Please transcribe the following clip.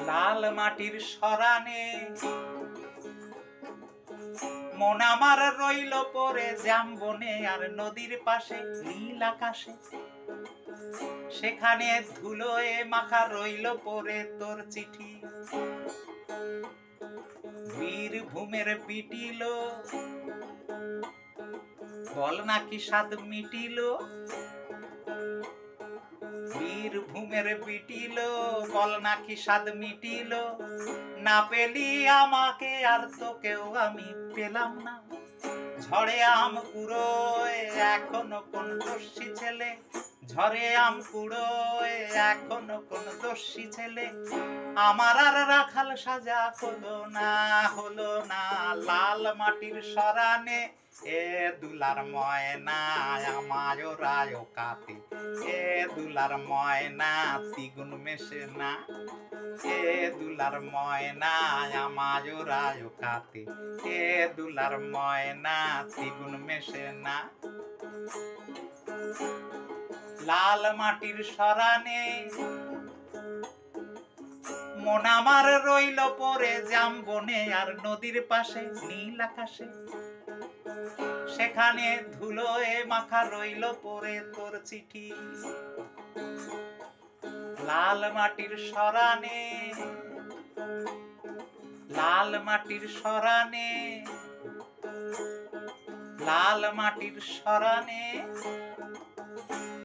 লাল মাটির সরানে মন আমার রইল পরে জামবনে আর নদীর পাশে নীল আকাশে, সেখানে ধুলোয় মাখা রইল পরে তোর চিঠি। বীরভূমের পিটিল বল নাকি স্বাদ মিটিল, বীরভূমের পিটিল বল নাকি স্বাদ মিটিল, না পেলি আমাকে আর তোকেও আমি পেলাম না। ঝড়ে আম কুড়োয় এখনো কোন দস্যি ছেলে, ঝড়ে আম কুড়োয় এখনো কোন দস্যি ছেলে, আমার আর রাখাল সাজা হলো না, হলো না। লাল মাটির সরানে এ দুলার ময়না আমায় রায় কাতে, এ দুলার ময়না তিগুন মেশে না, এ দুলার ময়না আমায় রায় কাতে, এ দুলার ময়না তিগুন মেশে না। লাল মাটির সরানে মন আমার রইল পরে জামবনে আর নদীর পাশে নীল আকাশে, সেখানে ধুলোয় মাখা রইল পরে তোর চিঠি। লাল মাটির সরানে, লাল মাটির সরানে, লাল মাটির সরানে।